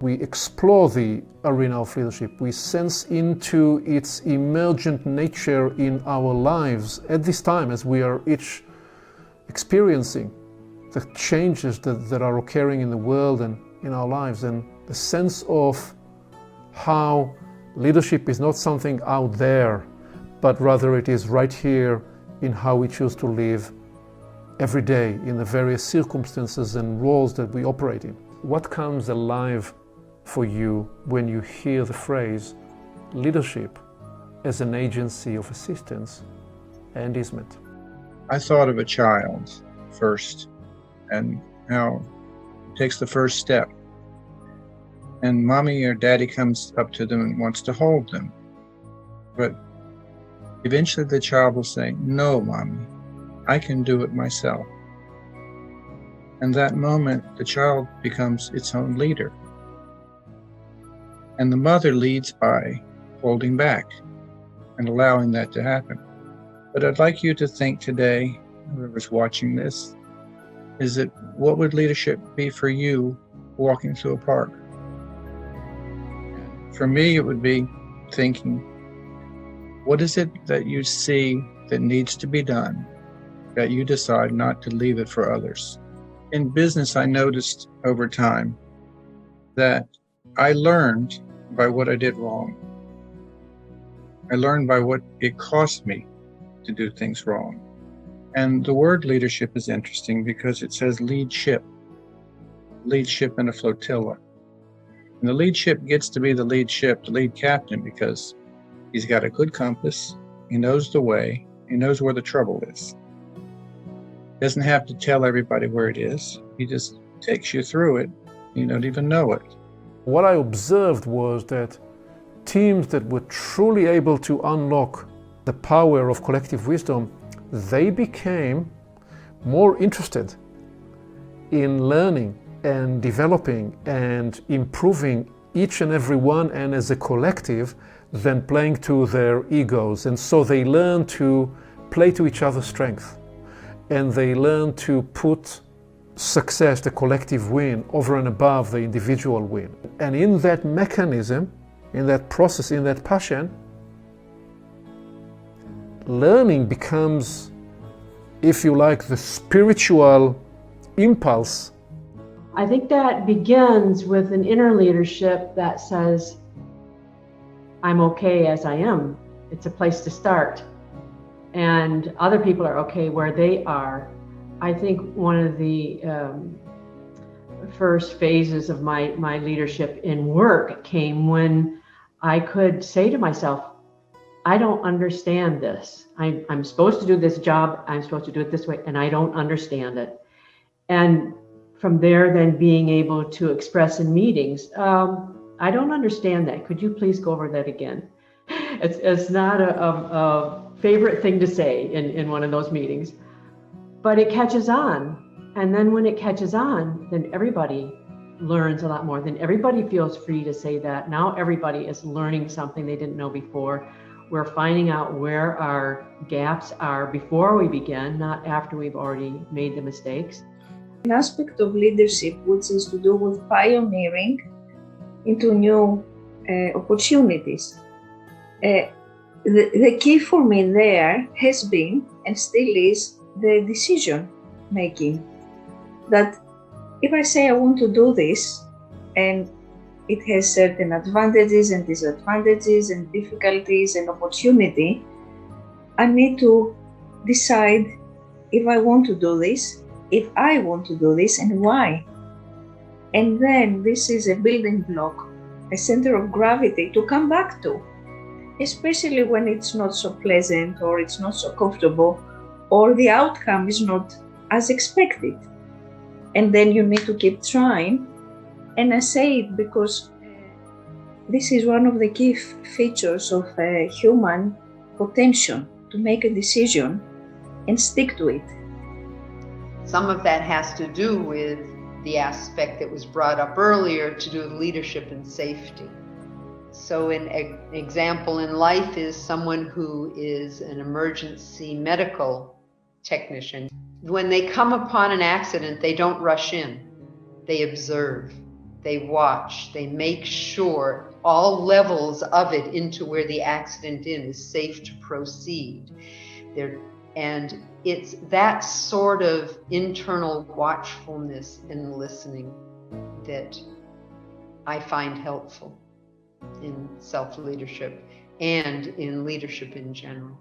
We explore the arena of leadership. We sense into its emergent nature in our lives at this time as we are each experiencing the changes that are occurring in the world and in our lives, and the sense of how leadership is not something out there, but rather it is right here in how we choose to live every day in the various circumstances and roles that we operate in. What comes alive for you when you hear the phrase leadership as an agency of assistance and easement? I thought of a child first and how it takes the first step. And mommy or daddy comes up to them and wants to hold them. But eventually the child will say, "No, mommy, I can do it myself." And that moment, the child becomes its own leader. And the mother leads by holding back and allowing that to happen. But I'd like you to think today, whoever's watching this, is that what would leadership be for you walking through a park? For me, it would be thinking, what is it that you see that needs to be done that you decide not to leave it for others? In business, I noticed over time that I learned by what I did wrong. I learned by what it cost me to do things wrong. And the word leadership is interesting because it says lead ship in a flotilla. And the lead ship gets to be the lead ship, the lead captain, because he's got a good compass, he knows the way, he knows where the trouble is. Doesn't have to tell everybody where it is, he just takes you through it, you don't even know it. What I observed was that teams that were truly able to unlock the power of collective wisdom, they became more interested in learning and developing and improving each and every one and as a collective than playing to their egos. And so they learn to play to each other's strength, and they learn to put success, the collective win, over and above the individual win. And in that mechanism, in that process, in that passion, learning becomes, if you like, the spiritual impulse. I think that begins with an inner leadership that says, I'm okay as I am. It's a place to start. And other people are okay where they are. I think one of the first phases of my leadership in work came when I could say to myself, I don't understand this. I'm supposed to do this job. I'm supposed to do it this way, and I don't understand it. And from there, then being able to express in meetings, I don't understand that. Could you please go over that again? It's not a favorite thing to say in one of those meetings, but it catches on. And then when it catches on, then everybody learns a lot more. Then everybody feels free to say that. Now everybody is learning something they didn't know before. We're finding out where our gaps are before we begin, not after we've already made the mistakes. An aspect of leadership which is to do with pioneering into new opportunities. The key for me there has been and still is the decision making. That if I say I want to do this and it has certain advantages and disadvantages and difficulties and opportunity, I need to decide if I want to do this, if I want to do this, and why. And then this is a building block, a center of gravity to come back to, especially when it's not so pleasant or it's not so comfortable or the outcome is not as expected. And then you need to keep trying. And I say it because this is one of the key features of human potential, to make a decision and stick to it. Some of that has to do with the aspect that was brought up earlier to do with leadership and safety. So an example in life is someone who is an emergency medical technician. When they come upon an accident, they don't rush in, they observe. They watch, they make sure all levels of it into where the accident is safe to proceed. And it's that sort of internal watchfulness and listening that I find helpful in self-leadership and in leadership in general.